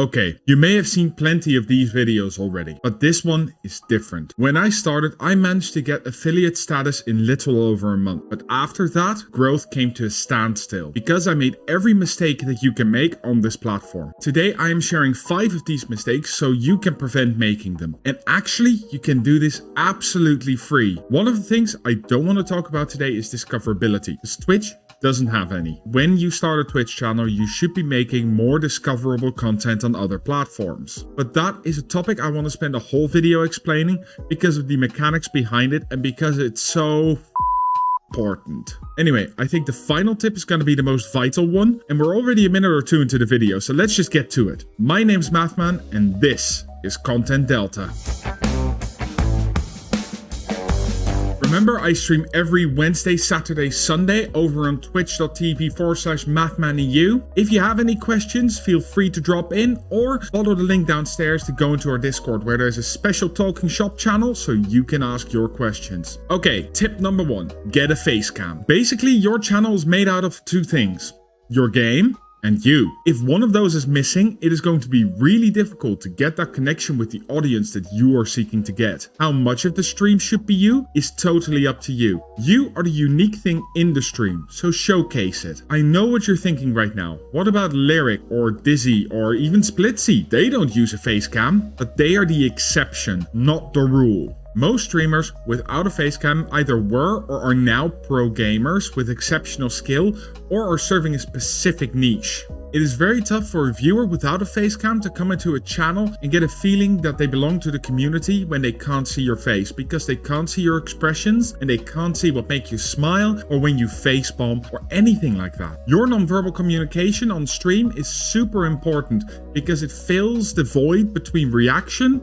Okay, you may have seen plenty of these videos already, but this one is different. When I started, I managed to get affiliate status in little over a month, but after that, growth came to a standstill because I made every mistake that you can make on this platform. Today, I am sharing 5 of these mistakes so you can prevent making them. And actually, you can do this absolutely free. One of the things I don't want to talk about today is discoverability, because Twitch doesn't have any. When you start a Twitch channel, you should be making more discoverable content on other platforms. But that is a topic I want to spend a whole video explaining because of the mechanics behind it and because it's so important. Anyway, I think the final tip is going to be the most vital one, and we're already a minute or two into the video, so let's just get to it. My name's Mathman, and this is Content Delta. Remember, I stream every Wednesday, Saturday, Sunday over on twitch.tv/mathmaneu. If you have any questions, feel free to drop in or follow the link downstairs to go into our Discord, where there's a special talking shop channel so you can ask your questions. Okay, tip number 1, get a Facecam. Basically, your channel is made out of 2 things: your game and you. If one of those is missing, it is going to be really difficult to get that connection with the audience that you are seeking to get. How much of the stream should be you is totally up to you. You are the unique thing in the stream, so showcase it. I know what you're thinking right now. What about Lyric or Dizzy or even Splitsy? They don't use a Facecam, but they are the exception, not the rule. Most streamers without a Facecam either were or are now pro gamers with exceptional skill or are serving a specific niche. It is very tough for a viewer without a Facecam to come into a channel and get a feeling that they belong to the community when they can't see your face, because they can't see your expressions and they can't see what makes you smile or when you facepalm or anything like that. Your nonverbal communication on stream is super important because it fills the void between reaction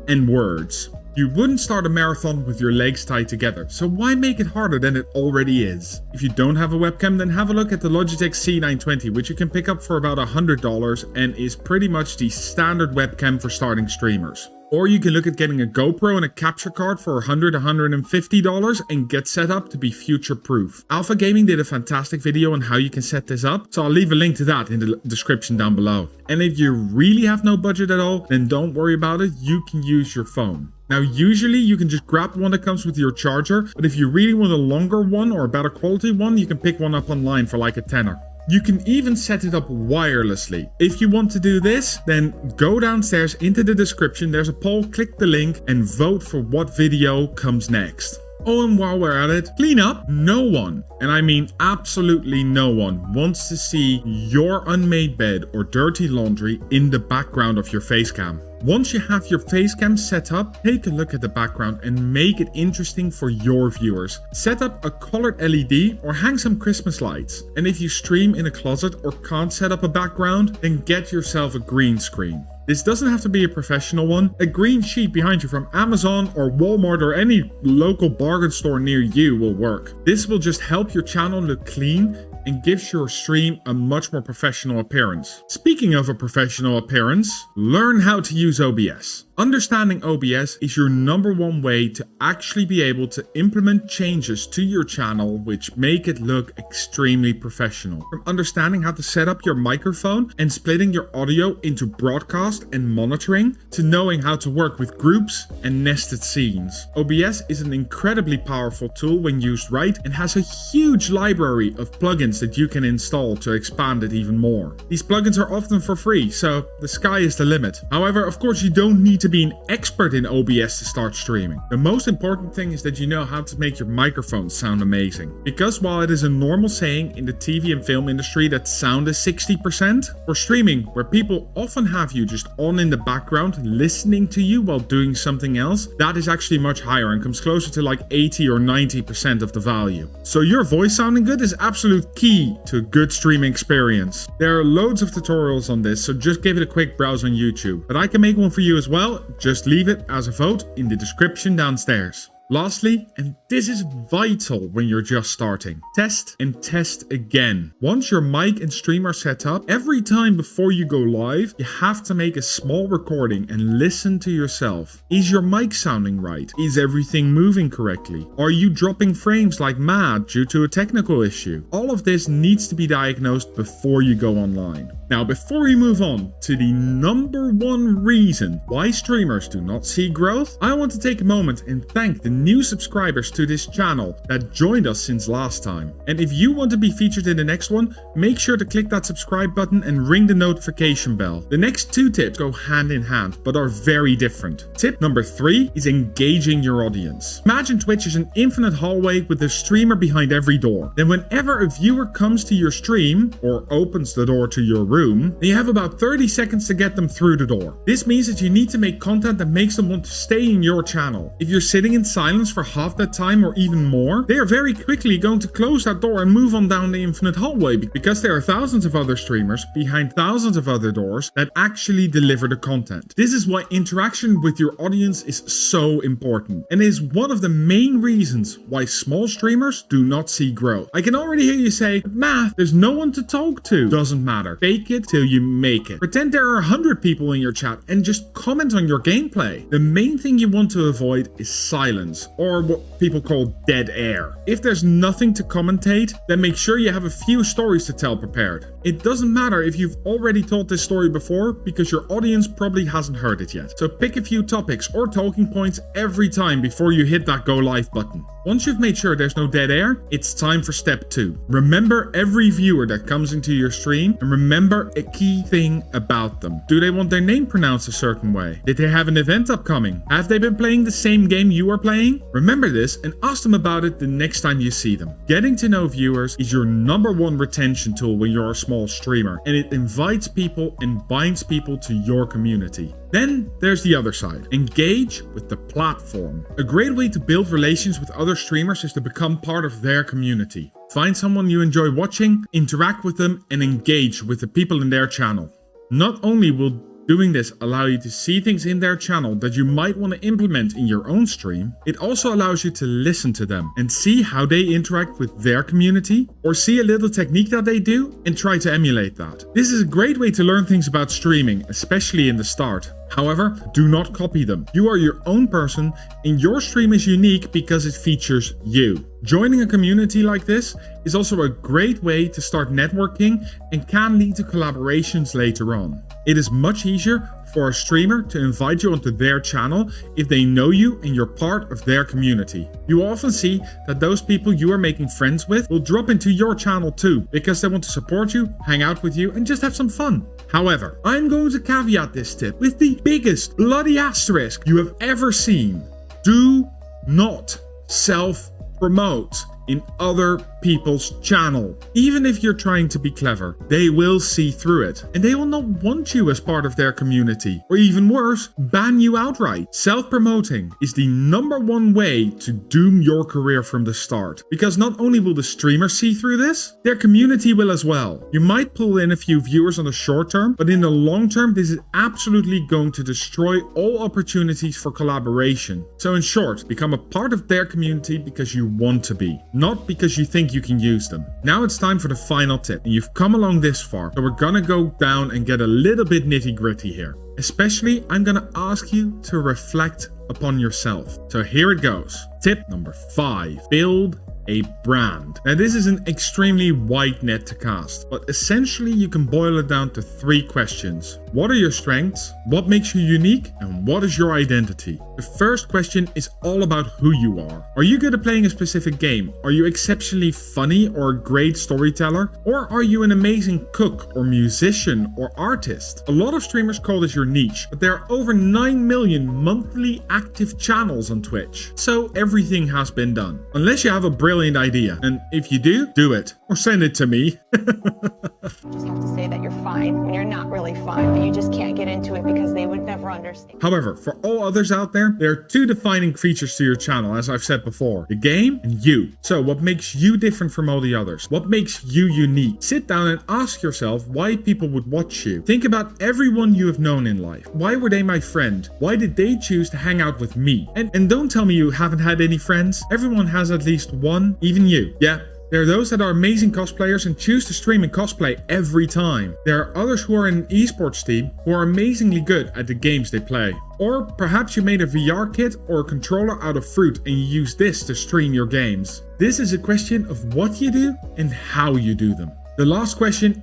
and words. You wouldn't start a marathon with your legs tied together, so why make it harder than it already is? If you don't have a webcam, then have a look at the Logitech C920, which you can pick up for about $100 and is pretty much the standard webcam for starting streamers. Or you can look at getting a GoPro and a capture card for $100 to $150 and get set up to be future proof. Alpha Gaming did a fantastic video on how you can set this up, so I'll leave a link to that in the description down below. And if you really have no budget at all, then don't worry about it, you can use your phone. Now, usually you can just grab one that comes with your charger, but if you really want a longer one or a better quality one, you can pick one up online for like a tenner. You can even set it up wirelessly. If you want to do this, then go downstairs into the description, there's a poll, click the link and vote for what video comes next. Oh, and while we're at it, clean up. No one, and I mean absolutely no one, wants to see your unmade bed or dirty laundry in the background of your Facecam. Once you have your Facecam set up, take a look at the background and make it interesting for your viewers. Set up a colored LED or hang some Christmas lights. And if you stream in a closet or can't set up a background, then get yourself a green screen. This doesn't have to be a professional one. A green sheet behind you from Amazon or Walmart or any local bargain store near you will work. This will just help your channel look clean and gives your stream a much more professional appearance. Speaking of a professional appearance, learn how to use OBS. Understanding OBS is your #1 way to actually be able to implement changes to your channel which make it look extremely professional. From understanding how to set up your microphone and splitting your audio into broadcast and monitoring, to knowing how to work with groups and nested scenes. OBS is an incredibly powerful tool when used right and has a huge library of plugins that you can install to expand it even more. These plugins are often for free, so the sky is the limit. However, of course, you don't need to be an expert in OBS to start streaming. The most important thing is that you know how to make your microphone sound amazing. Because while it is a normal saying in the TV and film industry that sound is 60%, for streaming, where people often have you just on in the background listening to you while doing something else, that is actually much higher and comes closer to like 80 or 90% of the value. So your voice sounding good is absolute key to a good streaming experience. There are loads of tutorials on this, so just give it a quick browse on YouTube. But I can make one for you as well. Just leave it as a vote in the description downstairs. Lastly, and this is vital when you're just starting, test and test again. Once your mic and stream are set up, every time before you go live, you have to make a small recording and listen to yourself. Is your mic sounding right? Is everything moving correctly? Are you dropping frames like mad due to a technical issue? All of this needs to be diagnosed before you go online. Now, before we move on to the number one reason why streamers do not see growth, I want to take a moment and thank the new subscribers to this channel that joined us since last time. And if you want to be featured in the next one, make sure to click that subscribe button and ring the notification bell. The next two tips go hand in hand, but are very different. Tip number 3 is engaging your audience. Imagine Twitch is an infinite hallway with a streamer behind every door. Then whenever a viewer comes to your stream or opens the door to your room, then you have about 30 seconds to get them through the door. This means that you need to make content that makes them want to stay in your channel. If you're sitting in silence for half that time or even more, they are very quickly going to close that door and move on down the infinite hallway, because there are thousands of other streamers behind thousands of other doors that actually deliver the content. This is why interaction with your audience is so important, and is one of the main reasons why small streamers do not see growth. I can already hear you say, "Math, there's no one to talk to." Doesn't matter. Fake it till you make it. Pretend there are 100 people in your chat and just comment on your gameplay. The main thing you want to avoid is silence, or what people call dead air. If there's nothing to commentate, then make sure you have a few stories to tell prepared. It doesn't matter if you've already told this story before, because your audience probably hasn't heard it yet. So pick a few topics or talking points every time before you hit that go live button. Once you've made sure there's no dead air, it's time for step 2. Remember every viewer that comes into your stream, and remember a key thing about them. Do they want their name pronounced a certain way? Did they have an event upcoming? Have they been playing the same game you are playing? Remember this and ask them about it the next time you see them. Getting to know viewers is your number one retention tool when you're a small streamer, and it invites people and binds people to your community. Then there's the other side. Engage with the platform. A great way to build relations with other streamers is to become part of their community. Find someone you enjoy watching, interact with them, and engage with the people in their channel. Not only will doing this allow you to see things in their channel that you might want to implement in your own stream, it also allows you to listen to them and see how they interact with their community, or see a little technique that they do and try to emulate that. This is a great way to learn things about streaming, especially in the start. However, do not copy them. You are your own person, and your stream is unique because it features you. Joining a community like this is also a great way to start networking and can lead to collaborations later on. It is much easier for a streamer to invite you onto their channel if they know you and you're part of their community. You often see that those people you are making friends with will drop into your channel too, because they want to support you, hang out with you, and just have some fun. However, I'm going to caveat this tip with the biggest bloody asterisk you have ever seen. Do not self-promote in other people's channel. Even if you're trying to be clever, they will see through it, and they will not want you as part of their community, or even worse, ban you outright. Self-promoting is the number one way to doom your career from the start, because not only will the streamer see through this, their community will as well. You might pull in a few viewers on the short term, but in the long term, this is absolutely going to destroy all opportunities for collaboration. So in short, become a part of their community because you want to be, not because you think you can use them. Now it's time for the final tip, and you've come along this far, so we're gonna go down and get a little bit nitty-gritty here. Especially, I'm gonna ask you to reflect upon yourself. So here it goes. Tip number 5, build a brand. Now this is an extremely wide net to cast, but essentially you can boil it down to 3 questions. What are your strengths? What makes you unique? And what is your identity? The first question is all about who you are. Are you good at playing a specific game? Are you exceptionally funny or a great storyteller? Or are you an amazing cook or musician or artist? A lot of streamers call this your niche, but there are over 9 million monthly active channels on Twitch. So everything has been done. Unless you have a brilliant idea. And if you do it. Or send it to me. You just have to say that you're fine when you're not really fine, but you just can't get into it because they would never understand. However, for all others out there are 2 defining features to your channel, as I've said before. The game and you. So what makes you different from all the others? What makes you unique? Sit down and ask yourself why people would watch you. Think about everyone you have known in life. Why were they my friend? Why did they choose to hang out with me? And don't tell me you haven't had any friends. Everyone has at least one, even you. Yeah. There are those that are amazing cosplayers and choose to stream and cosplay every time. There are others who are in an esports team who are amazingly good at the games they play. Or perhaps you made a VR kit or a controller out of fruit and you use this to stream your games. This is a question of what you do and how you do them. The last question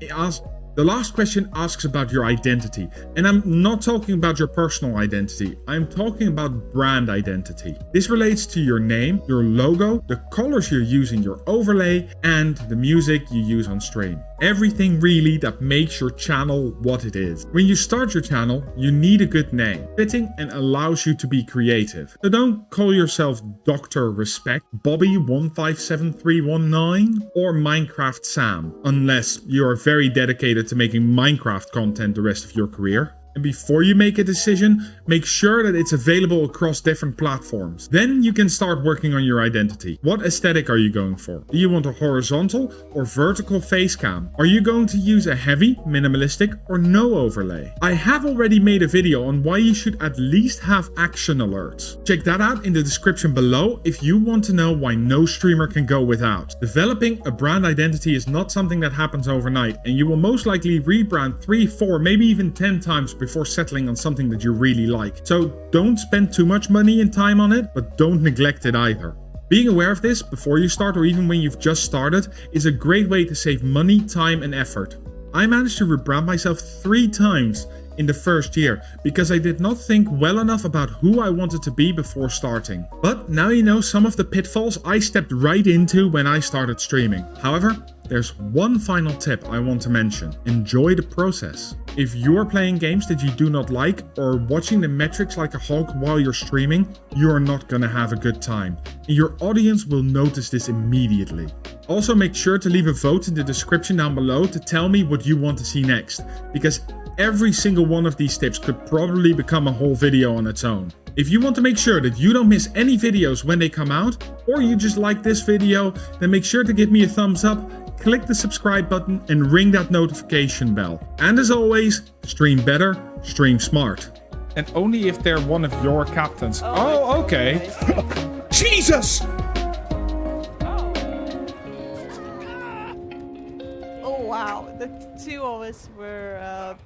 The last question asks about your identity, and I'm not talking about your personal identity, I'm talking about brand identity. This relates to your name, your logo, the colors you're using, your overlay, and the music you use on stream. Everything really that makes your channel what it is. When you start your channel, you need a good name, fitting and allows you to be creative. So don't call yourself Dr. Respect, Bobby157319, or Minecraft Sam, unless you are very dedicated to making Minecraft content the rest of your career. And before you make a decision, make sure that it's available across different platforms. Then you can start working on your identity. What aesthetic are you going for? Do you want a horizontal or vertical face cam? Are you going to use a heavy, minimalistic, or no overlay? I have already made a video on why you should at least have action alerts. Check that out in the description below if you want to know why no streamer can go without. Developing a brand identity is not something that happens overnight, and you will most likely rebrand 3, 4, maybe even 10 times before settling on something that you really like. So don't spend too much money and time on it, but don't neglect it either. Being aware of this before you start or even when you've just started is a great way to save money, time and effort. I managed to rebrand myself 3 times in the first year because I did not think well enough about who I wanted to be before starting. But now you know some of the pitfalls I stepped right into when I started streaming. However, there's one final tip I want to mention. Enjoy the process. If you are playing games that you do not like or watching the metrics like a hog while you're streaming, you are not gonna have a good time. And your audience will notice this immediately. Also make sure to leave a vote in the description down below to tell me what you want to see next, because every single one of these tips could probably become a whole video on its own. If you want to make sure that you don't miss any videos when they come out, or you just like this video, then make sure to give me a thumbs up, click the subscribe button and ring that notification bell. And as always, stream better, stream smart. And only if they're one of your captains. Oh, okay. Jesus! Oh wow, the 2 of us were